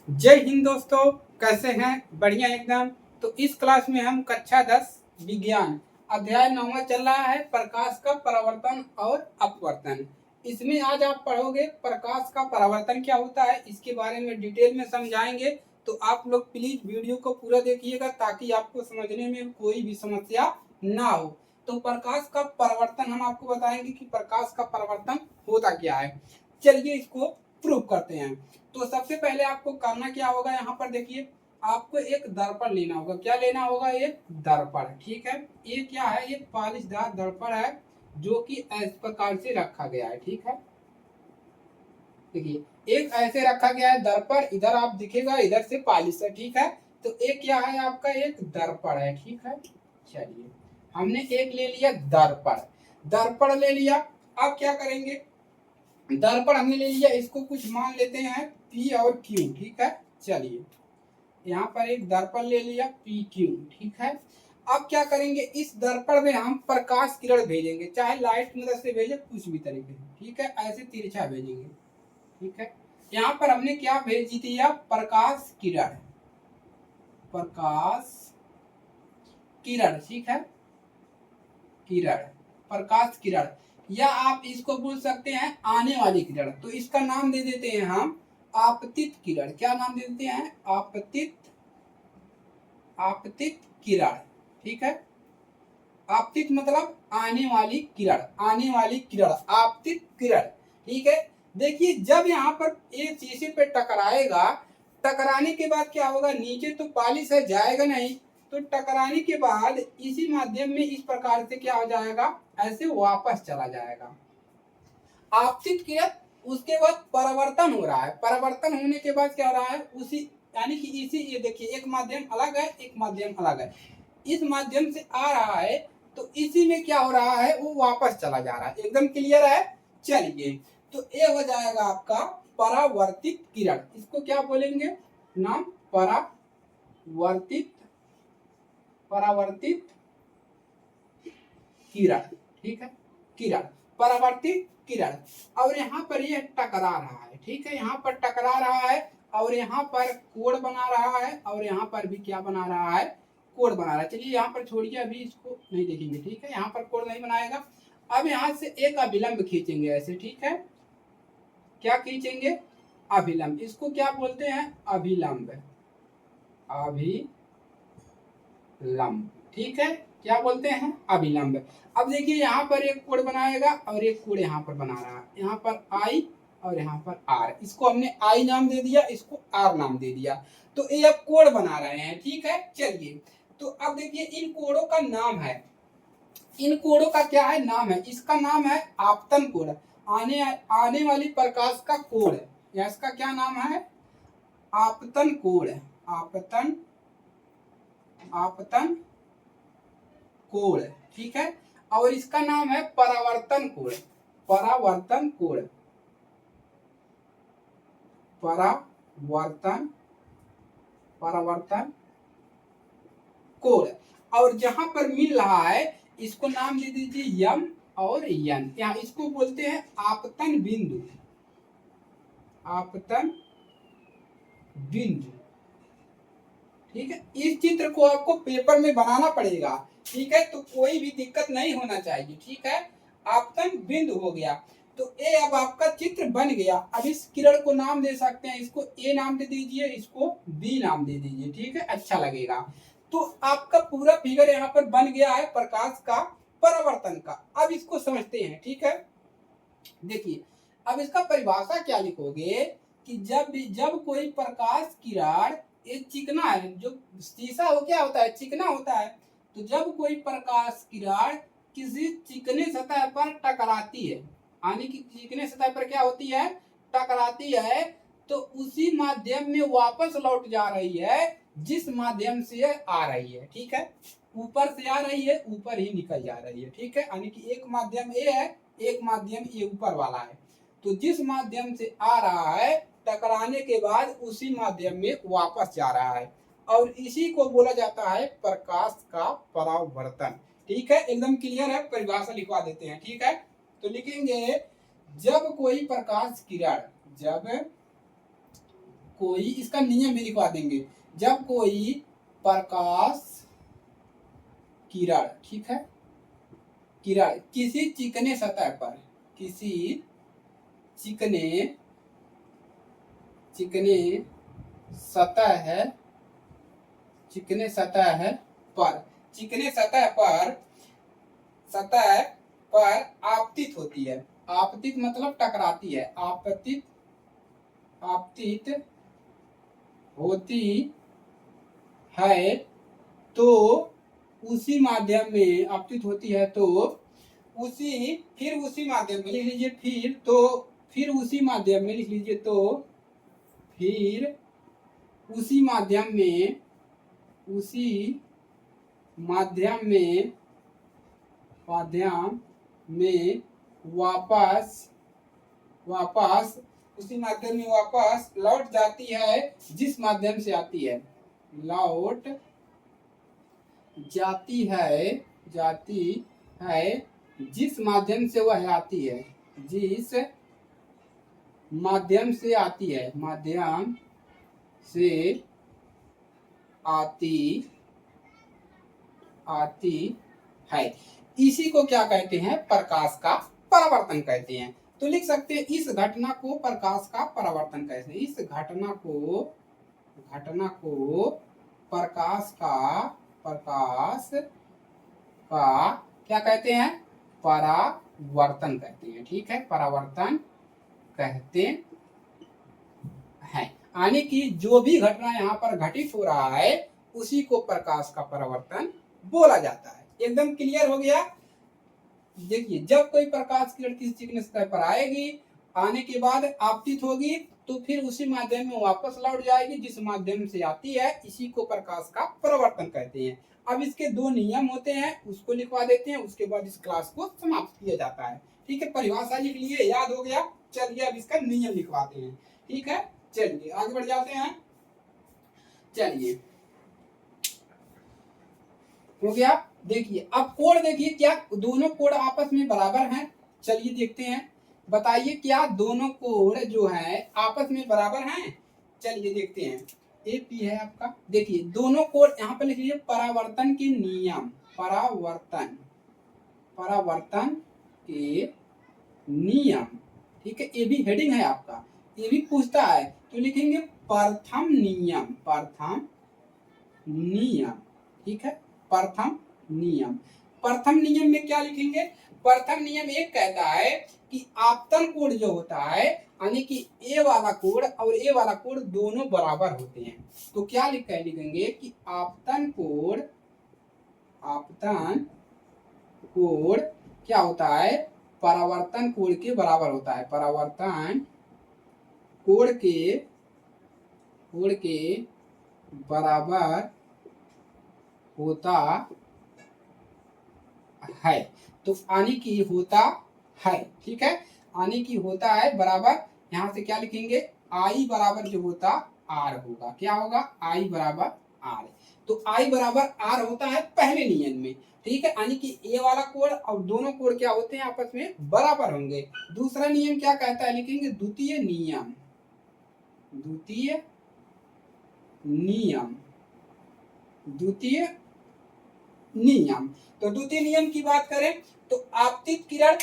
जय हिंद दोस्तों, कैसे हैं? बढ़िया एकदम। तो इस क्लास में हम कक्षा 10 विज्ञान अध्याय 9 चल रहा है, प्रकाश का परावर्तन और अपवर्तन। इसमें आज आप पढ़ोगे प्रकाश का परावर्तन क्या होता है, इसके बारे में डिटेल में समझाएंगे। तो आप लोग प्लीज वीडियो को पूरा देखिएगा ताकि आपको समझने में कोई भी समस्या ना हो। तो प्रकाश का परावर्तन हम आपको बताएंगे कि प्रकाश का परावर्तन होता क्या है। चलिए इसको प्रूव करते हैं। तो सबसे पहले आपको करना क्या होगा, यहाँ पर देखिए आपको एक दर्पण लेना होगा। क्या लेना होगा? एक दर्पण। ठीक है, ये क्या है? ये पालिशदार दर्पण है जो कि इस प्रकार से रखा गया है। ठीक है, देखिए एक ऐसे रखा गया है दर्पण, इधर आप दिखेगा, इधर से पालिश है। ठीक है, तो एक क्या है आपका? एक दर्पण है। ठीक है, चलिए हमने एक ले लिया दर्पण। दर्पण ले लिया। अब क्या करेंगे? दर्पण हमने ले लिया, इसको कुछ मान लेते हैं P और Q। ठीक है, चलिए यहाँ पर एक दर्पण ले लिया PQ। ठीक है, अब क्या करेंगे? इस दर्पण में हम प्रकाश किरण भेजेंगे, चाहे लाइट की मदद से भेजे, कुछ भी तरीके से। ठीक है, ऐसे तिरछा भेजेंगे। ठीक है, यहाँ पर हमने क्या भेज दिया? प्रकाश किरण। प्रकाश किरण, ठीक है, किरण, प्रकाश किरण, या आप इसको बोल सकते हैं आने वाली किरण। तो इसका नाम दे देते हैं हम आपतित किरण। क्या नाम दे देते हैं? आपतित, आपतित किरण। ठीक है, आपतित मतलब आने वाली किरण, आने वाली किरण, आपतित किरण। ठीक है, देखिए जब यहाँ पर एक शीशे पे टकराएगा, टकराने के बाद क्या होगा? नीचे तो पॉलिश है, जाएगा नहीं। तो टकराने के बाद इसी माध्यम में इस प्रकार से क्या हो जाएगा? ऐसे वापस चला जाएगा। आपतित किरण, उसके बाद परावर्तन हो रहा है। परावर्तन होने के बाद क्या हो रहा है? उसी यानी कि इसी, ये देखिए एक माध्यम अलग है, एक माध्यम अलग है। इस माध्यम से आ रहा है तो इसी में क्या हो रहा है? वो वापस चला जा रहा है। एकदम क्लियर है? चलिए, तो ये हो जाएगा आपका परावर्तित किरण। इसको क्या बोलेंगे? नाम परावर्तित, परावर्तित किरण। ठीक है, किरण, परावर्तित किरण। और यहाँ पर ये टकरा रहा है। ठीक है, यहाँ पर टकरा रहा है और यहाँ पर कोण बना रहा है, और यहाँ पर भी क्या बना रहा है? कोण बना रहा है। चलिए यहाँ पर छोड़िए, अभी इसको नहीं देखेंगे। ठीक है, यहाँ पर कोण नहीं बनाएगा। अब यहाँ से एक अभिलंब खींचेंगे ऐसे। ठीक है, क्या खींचेंगे? अभिलंब। इसको क्या बोलते हैं? अभिलंब, अभिलंब। ठीक है, क्या बोलते हैं? अभिलंब। अब देखिए यहाँ पर एक कोण बनाएगा और एक कोण यहाँ पर बना रहा है। यहाँ पर I और यहाँ पर R। इसको हमने I नाम दे दिया, इसको R नाम दे दिया। तो ये अब कोण बना रहे हैं। ठीक है, चलिए तो अब देखिए इन कोणों का नाम है, इन कोणों का क्या है? नाम है। इसका नाम है आपतन कोण, आने वाली प्रकाश का कोण है, या इसका क्या नाम है? आपतन कोण, आपतन, आपतन कोण। ठीक है, और इसका नाम है परावर्तन कोण, परावर्तन कोण, परावर्तन, परावर्तन कोण। और जहां पर मिल रहा है इसको नाम दे दीजिए यम और यन। यहाँ इसको बोलते हैं आपतन बिंदु, आपतन बिंदु। ठीक है, इस चित्र को आपको पेपर में बनाना पड़ेगा। ठीक है, तो कोई भी दिक्कत नहीं होना चाहिए। ठीक है, आपतन बिंदु हो गया। तो ए अब आपका चित्र बन गया। अब इस किरण को नाम दे सकते हैं, इसको ए नाम दे दीजिए, इसको बी नाम दे दीजिए। ठीक है, अच्छा लगेगा। तो आपका पूरा फिगर यहाँ पर बन गया है प्रकाश का परावर्तन का। अब इसको समझते हैं। ठीक है, देखिए अब इसका परिभाषा क्या लिखोगे कि जब कोई प्रकाश किरण, ये चिकना है, जो शीशा हो क्या होता है? चिकना होता है। तो जब कोई प्रकाश किरण किसी चिकने सतह पर टकराती है, यानी कि चिकने सतह पर क्या होती है? टकराती है, तो उसी माध्यम में वापस लौट जा रही है जिस माध्यम से आ रही है। ठीक है, ऊपर से आ रही है, ऊपर ही निकल जा रही है। ठीक है, यानी कि एक माध्यम ए है, एक माध्यम ये ऊपर वाला है। तो जिस माध्यम से आ रहा है, टकराने के बाद उसी माध्यम में वापस जा रहा है, और इसी को बोला जाता है प्रकाश का परावर्तन। ठीक है, एकदम क्लियर है? परिभाषा लिखवा देते हैं। ठीक है, तो लिखेंगे जब कोई प्रकाश किरण, जब कोई, इसका नियम भी लिखवा देंगे, जब कोई प्रकाश किरण, ठीक है, किरण किसी चिकने सतह पर, किसी चिकने सतह, चिकने सतह पर, चिकने सतह पर आपतित होती है, आपतित मतलब टकराती है, आपतित होती है, तो उसी माध्यम में आपतित होती है, तो उसी माध्यम में लिख लीजिए, फिर उसी माध्यम में लिख लीजिए, तो फिर उसी माध्यम में वापस उसी माध्यम में वापस लौट जाती है, जिस माध्यम से आती है, लौट जाती है जिस माध्यम से वह आती है, जिस माध्यम से आती है, माध्यम से आती है, इसी को क्या कहते हैं, प्रकाश का परावर्तन कहते हैं। तो लिख सकते हैं इस घटना को प्रकाश का परावर्तन कहते हैं, इस घटना को प्रकाश का क्या कहते हैं, परावर्तन कहते हैं, ठीक है, परावर्तन कहते हैं। यानी कि जो भी घटना यहाँ पर घटित हो रहा है उसी को प्रकाश का परावर्तन बोला जाता है। एकदम क्लियर हो गया। देखिए, जब कोई प्रकाश किरण किसी चिकने सतह पर आएगी, आने के बाद आपतित होगी, तो फिर उसी माध्यम में वापस लौट जाएगी जिस माध्यम से आती है, इसी को प्रकाश का परावर्तन कहते हैं। अब इसके दो नियम होते हैं, उसको लिखवा देते हैं, उसके बाद इस क्लास को समाप्त किया जाता है। ठीक है, परिभाषा लिख लिए, याद हो गया। चलिए अब इसका नियम लिखवाते हैं। ठीक है, चलिए आगे बढ़ जाते हैं। चलिए, हो गया। देखिए अब कोण, देखिए क्या दोनों कोण आपस में बराबर हैं? चलिए देखते हैं, बताइए क्या दोनों कोण जो है आपस में बराबर हैं? चलिए देखते हैं। ए पी है आपका, देखिए दोनों कोण यहाँ पर लिख लीजिए परावर्तन के नियम, परावर्तन के नियम। ठीक है, ये भी हेडिंग है आपका, ये भी पूछता है तो लिखेंगे प्रथम नियम, ठीक है, प्रथम नियम में क्या लिखेंगे? प्रथम नियम एक कहता है कि आपतन कोण जो होता है, यानी कि ए वाला कोण और ए वाला कोण दोनों बराबर होते हैं। तो क्या लिखेंगे कि आपतन कोण क्या होता है? परावर्तन कोण के बराबर होता है, परावर्तन कोण के बराबर होता है। तो आने की होता है, ठीक है, आने की होता है बराबर, यहां से क्या लिखेंगे? आई बराबर जो होता आर होगा, क्या होगा? आई बराबर आर। तो आई बराबर आर होता है पहले नियम में, ठीक है, यानी कि ए वाला कोण और दोनों कोण क्या होते हैं? आपस में बराबर होंगे। दूसरा नियम क्या कहता है? लिखेंगे द्वितीय नियम, तो द्वितीय नियम की बात करें तो आपतित किरण,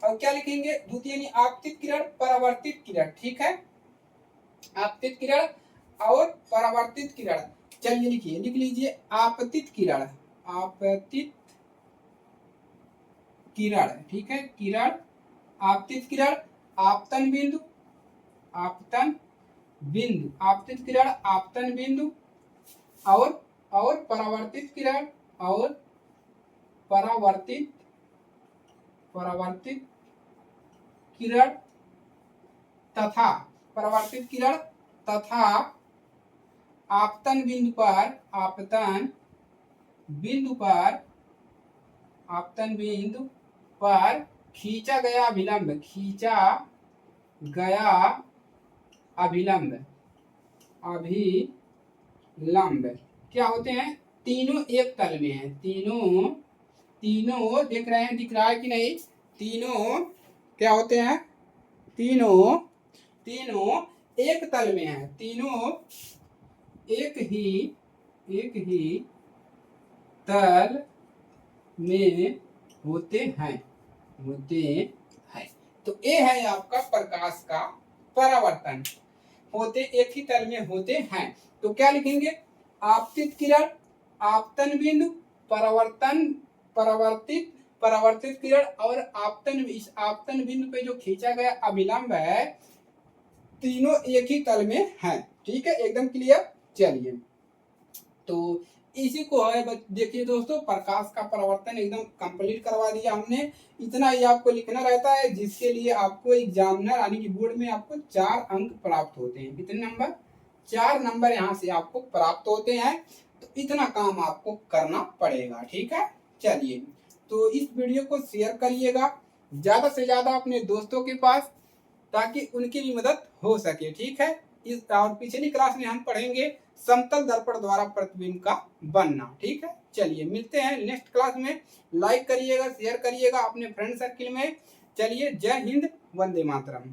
और क्या लिखेंगे? द्वितीय नियम आपतित किरण, परावर्तित किरण, ठीक है, आपतित किरण और परावर्तित किरण। चलिए लिखिए, लिख लीजिए आपतित किरण, ठीक है, किरण, आपतित किरण, आपतन बिंदु, आपतित किरण, आपतन बिंदु, और परावर्तित किरण, और परावर्तित किरण तथा आपतन बिंदु पर खींचा गया अभिलंब क्या होते हैं? तीनों एक तल में है, तीनों देख रहे हैं, दिख रहा है कि नहीं? तीनों क्या होते हैं? तीनों एक तल में है, तीनों एक ही तल में होते हैं। तो ये है आपका प्रकाश का परावर्तन, होते एक ही तल में होते हैं। तो क्या लिखेंगे? आपतित किरण, आपतन बिंदु, परावर्तित किरण और आपतन। इस आपतन बिंदु पे जो खींचा गया अभिलंब है, तीनों एक ही तल में है। ठीक है, एकदम क्लियर। चलिए, तो इसी को है, देखिए दोस्तों, प्रकाश का परावर्तन एकदम कंप्लीट करवा दिया हमने। इतना ही आपको लिखना रहता है, जिसके लिए आपको एग्जामिनर यानी कि बोर्ड में आपको 4 अंक प्राप्त होते हैं। कितने नंबर? 4 नंबर यहाँ से आपको प्राप्त होते हैं। तो इतना काम आपको करना पड़ेगा। ठीक है, चलिए, तो इस वीडियो को शेयर करिएगा ज्यादा से ज्यादा अपने दोस्तों के पास, ताकि उनकी भी मदद हो सके। ठीक है, इस और पिछली क्लास में हम पढ़ेंगे समतल दर्पण द्वारा प्रतिबिंब का बनना। ठीक है, चलिए मिलते हैं नेक्स्ट क्लास में। लाइक करिएगा, शेयर करिएगा अपने फ्रेंड सर्किल में। चलिए, जय हिंद, वंदे मातरम।